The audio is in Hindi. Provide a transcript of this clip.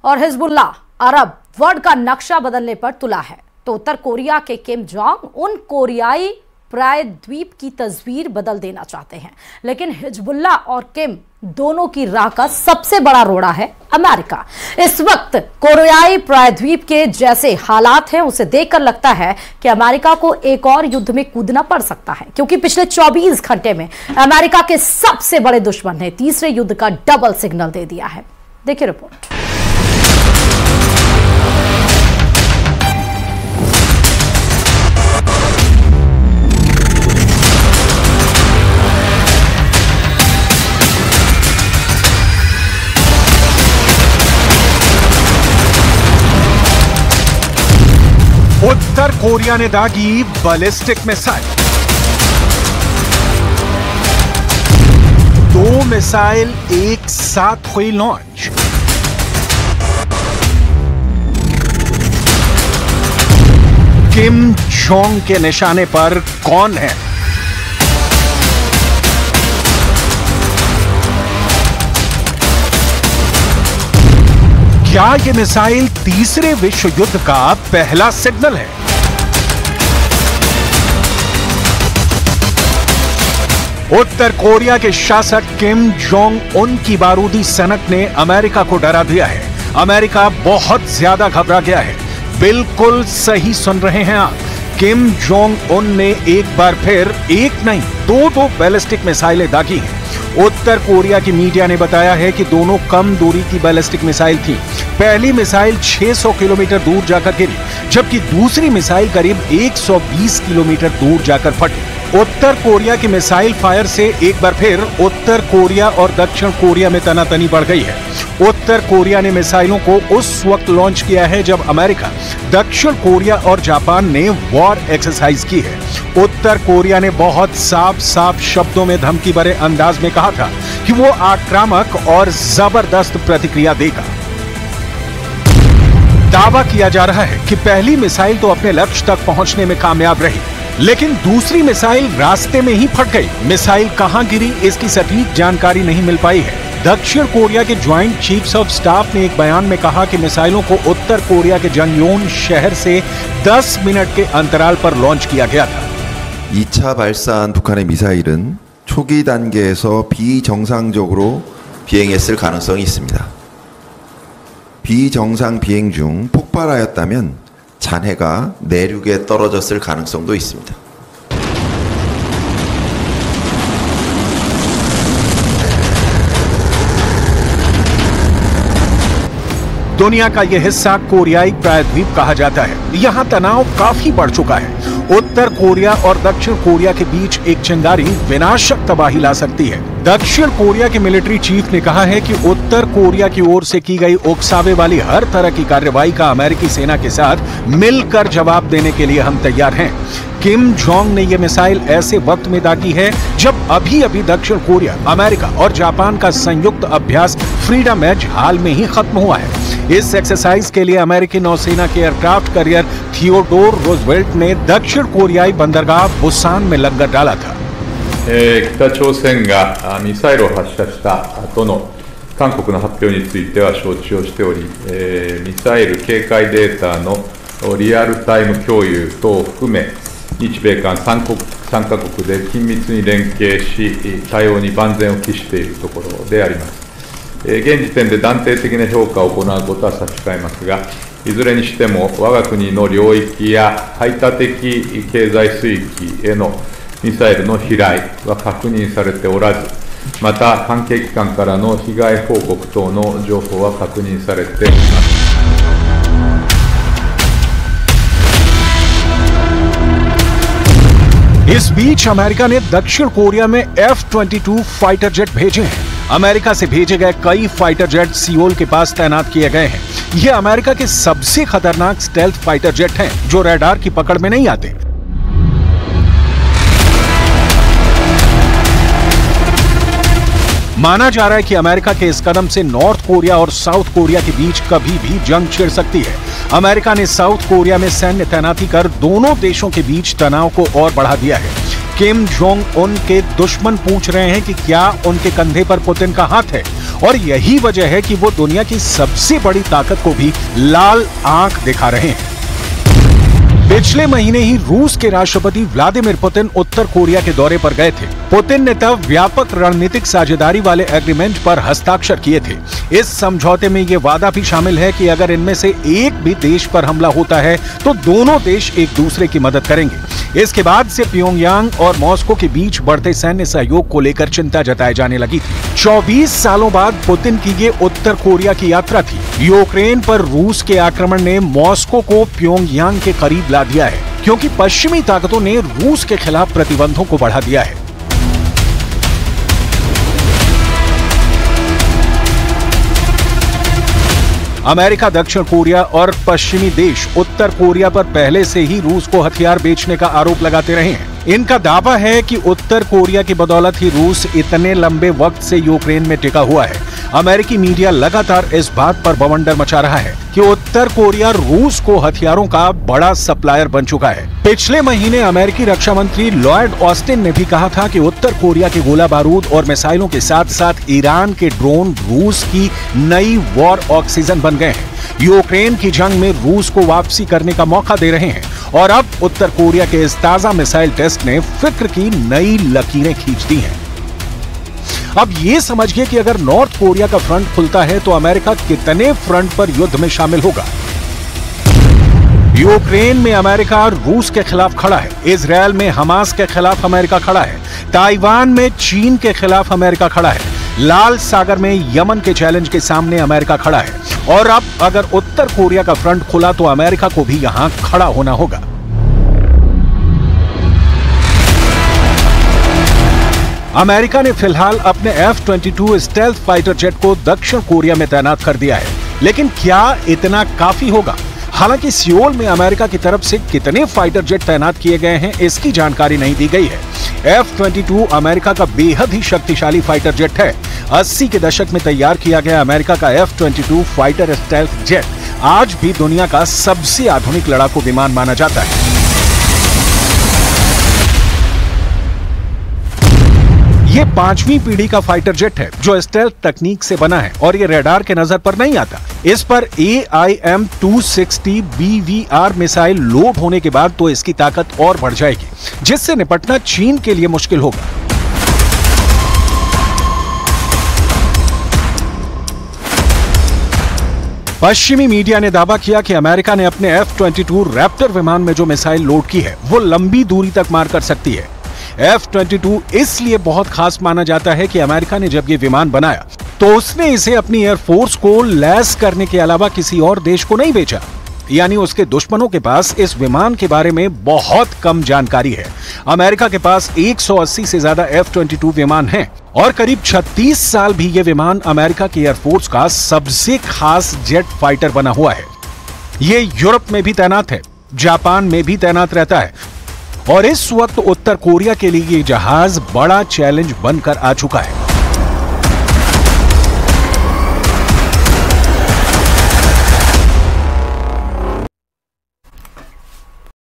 और हिजबुल्लाह अरब वर्ल्ड का नक्शा बदलने पर तुला है तो उत्तर कोरिया के किम जोंग उन कोरियाई प्रायद्वीप की तस्वीर बदल देना चाहते हैं। लेकिन हिजबुल्लाह और किम दोनों की राह का सबसे बड़ा रोड़ा है अमेरिका। इस वक्त कोरियाई प्रायद्वीप के जैसे हालात हैं उसे देखकर लगता है कि अमेरिका को एक और युद्ध में कूदना पड़ सकता है, क्योंकि पिछले 24 घंटे में अमेरिका के सबसे बड़े दुश्मन ने तीसरे युद्ध का डबल सिग्नल दे दिया है। देखिए रिपोर्ट। उत्तर कोरिया ने दागी बैलिस्टिक मिसाइल। 2 मिसाइल एक साथ हुई लॉन्च। किम जोंग के निशाने पर कौन है? क्या ये मिसाइल तीसरे विश्व युद्ध का पहला सिग्नल है? उत्तर कोरिया के शासक किम जोंग उन की बारूदी सनक ने अमेरिका को डरा दिया है। अमेरिका बहुत ज्यादा घबरा गया है। बिल्कुल सही सुन रहे हैं आप। किम जोंग उन ने एक बार फिर एक नहीं दो बैलिस्टिक मिसाइलें दागी हैं। उत्तर कोरिया की मीडिया ने बताया है कि दोनों कम दूरी की बैलिस्टिक मिसाइल थी। पहली मिसाइल 600 किलोमीटर दूर जाकर गिरी, जबकि दूसरी मिसाइल करीब 120 किलोमीटर दूर जाकर फटी। उत्तर कोरिया की मिसाइल फायर से एक बार फिर उत्तर कोरिया और दक्षिण कोरिया में तनातनी बढ़ गई है। उत्तर कोरिया ने मिसाइलों को उस वक्त लॉन्च किया है जब अमेरिका, दक्षिण कोरिया और जापान ने वॉर एक्सरसाइज की है। उत्तर कोरिया ने बहुत साफ शब्दों में धमकी भरे अंदाज में कहा था कि वो आक्रामक और जबरदस्त प्रतिक्रिया देगा। दावा किया जा रहा है कि पहली मिसाइल तो अपने लक्ष्य तक पहुंचने में कामयाब रही, लेकिन दूसरी मिसाइल रास्ते में ही फट गई। मिसाइल कहां गिरी इसकी सटीक जानकारी नहीं मिल पाई है। दक्षिण कोरिया के ज्वाइंट चीफ्स ऑफ स्टाफ ने एक बयान में कहा कि मिसाइलों को उत्तर कोरिया के जंगयोन शहर से 10 मिनट के अंतराल पर लॉन्च किया गया था। 2차 발사한 북한의 미사일은 초기 단계에서 비정상적으로 비행했을 가능성이 있습니다. 비정상 비행 중 폭발하였다면 잔해가 내륙에 떨어졌을 가능성도 있습니다. दुनिया का यह हिस्सा कोरियाई प्रायद्वीप कहा जाता है। यहाँ तनाव काफी बढ़ चुका है। उत्तर कोरिया और दक्षिण कोरिया के बीच एक चिंगारी विनाशक तबाही ला सकती है। दक्षिण कोरिया के मिलिट्री चीफ ने कहा है कि उत्तर कोरिया की ओर से की गई उकसावे वाली हर तरह की कार्रवाई का अमेरिकी सेना के साथ मिलकर जवाब देने के लिए हम तैयार हैं। किम जोंग ने यह मिसाइल ऐसे वक्त में दागी है जब अभी दक्षिण कोरिया, अमेरिका और जापान का संयुक्त अभ्यास फ्रीडम एज हाल में ही खत्म हुआ है। इस एक्सरसाइज के लिए अमेरिकी नौसेना के एयरक्राफ्ट कैरियर थियोडोर रूजवेल्ट ने दक्षिण कोरियाई बंदरगाह बुसान में लंगर डाला था। 北朝鮮がミサイルを発射した後の韓国の発表については承知をしており、ミサイル警戒データのリアルタイム共有等を含め日米韓3カ国で緊密に連携し対応に万全を期しているところであります。現時点で断定的な評価を行うことは差し控えますが、いずれにしても我が国の領域や排他的経済水域へのミサイルの飛来は確認されておらず、また関係機関からの被害報告等の情報は確認されています。इस बीच अमेरिका ने दक्षिण कोरिया में F-22 फाइटर जेट भेजे हैं। अमेरिका से भेजे गए कई फाइटर जेट सियोल के पास तैनात किए गए हैं। ये अमेरिका के सबसे खतरनाक स्टेल्थ फाइटर जेट हैं, जो रडार की पकड़ में नहीं आते। माना जा रहा है कि अमेरिका के इस कदम से नॉर्थ कोरिया और साउथ कोरिया के बीच कभी भी जंग छिड़ सकती है। अमेरिका ने साउथ कोरिया में सैन्य तैनाती कर दोनों देशों के बीच तनाव को और बढ़ा दिया है। किम जोंग उन के दुश्मन पूछ रहे हैं कि क्या उनके कंधे पर पुतिन का हाथ है। और यही वजह है कि वो दुनिया की सबसे बड़ी ताकत को भी लाल आंख दिखा रहे हैं। पिछले महीने ही रूस के राष्ट्रपति व्लादिमीर पुतिन उत्तर कोरिया के दौरे पर गए थे। पुतिन ने तब व्यापक रणनीतिक साझेदारी वाले एग्रीमेंट पर हस्ताक्षर किए थे। इस समझौते में ये वादा भी शामिल है कि अगर इनमें से एक भी देश पर हमला होता है तो दोनों देश एक दूसरे की मदद करेंगे। इसके बाद से प्योंगयांग और मॉस्को के बीच बढ़ते सैन्य सहयोग को लेकर चिंता जताई जाने लगी थी। 24 सालों बाद पुतिन की ये उत्तर कोरिया की यात्रा थी। यूक्रेन पर रूस के आक्रमण ने मॉस्को को प्योंगयांग के करीब ला दिया है, क्योंकि पश्चिमी ताकतों ने रूस के खिलाफ प्रतिबंधों को बढ़ा दिया है। अमेरिका, दक्षिण कोरिया और पश्चिमी देश उत्तर कोरिया पर पहले से ही रूस को हथियार बेचने का आरोप लगाते रहे हैं। इनका दावा है कि उत्तर कोरिया की बदौलत ही रूस इतने लंबे वक्त से यूक्रेन में टिका हुआ है। अमेरिकी मीडिया लगातार इस बात पर बवंडर मचा रहा है कि उत्तर कोरिया रूस को हथियारों का बड़ा सप्लायर बन चुका है। पिछले महीने अमेरिकी रक्षा मंत्री लॉयड ऑस्टिन ने भी कहा था कि उत्तर कोरिया के गोला बारूद और मिसाइलों के साथ साथ ईरान के ड्रोन रूस की नई वॉर ऑक्सीजन बन गए हैं, यूक्रेन की जंग में रूस को वापसी करने का मौका दे रहे हैं। और अब उत्तर कोरिया के इस ताजा मिसाइल टेस्ट ने फिक्र की नई लकीरें खींच दी हैं। अब ये समझिए कि अगर नॉर्थ कोरिया का फ्रंट खुलता है तो अमेरिका कितने फ्रंट पर युद्ध में शामिल होगा। यूक्रेन में अमेरिका रूस के खिलाफ खड़ा है, इजरायल में हमास के खिलाफ अमेरिका खड़ा है, ताइवान में चीन के खिलाफ अमेरिका खड़ा है, लाल सागर में यमन के चैलेंज के सामने अमेरिका खड़ा है। और अब अगर उत्तर कोरिया का फ्रंट खुला तो अमेरिका को भी यहां खड़ा होना होगा। अमेरिका ने फिलहाल अपने F-22 स्टेल्थ फाइटर जेट को दक्षिण कोरिया में तैनात कर दिया है, लेकिन क्या इतना काफी होगा? हालांकि सियोल में अमेरिका की तरफ से कितने फाइटर जेट तैनात किए गए हैं इसकी जानकारी नहीं दी गई है। F-22 अमेरिका का बेहद ही शक्तिशाली फाइटर जेट है। 80 के दशक में तैयार किया गया अमेरिका का F-22 फाइटर स्टेल्थ जेट आज भी दुनिया का सबसे आधुनिक लड़ाकू विमान माना जाता है। ये 5वीं पीढ़ी का फाइटर जेट है जो स्टेल्थ तकनीक से बना है और ये रडार के नजर पर नहीं आता। इस पर AIM-260 BVR मिसाइल लोड होने के बाद तो इसकी ताकत और बढ़ जाएगी, जिससे निपटना चीन के लिए मुश्किल होगा। पश्चिमी मीडिया ने दावा किया कि अमेरिका ने अपने F-22 रैप्टर विमान में जो मिसाइल लोड की है वो लंबी दूरी तक मार कर सकती है। F-22 इसलिए बहुत खास माना जाता है कि अमेरिका ने जब ये विमान बनाया तो उसने इसे अपनी एयरफोर्स को लैस करने के अलावा किसी और देश को नहीं बेचा, यानी उसके दुश्मनों के पास इस विमान के बारे में बहुत कम जानकारी है। अमेरिका के पास 180 से ज्यादा F-22 विमान हैं और करीब 36 साल भी ये विमान अमेरिका की एयरफोर्स का सबसे खास जेट फाइटर बना हुआ है। ये यूरोप में भी तैनात है, जापान में भी तैनात रहता है और इस वक्त उत्तर कोरिया के लिए ये जहाज बड़ा चैलेंज बनकर आ चुका है।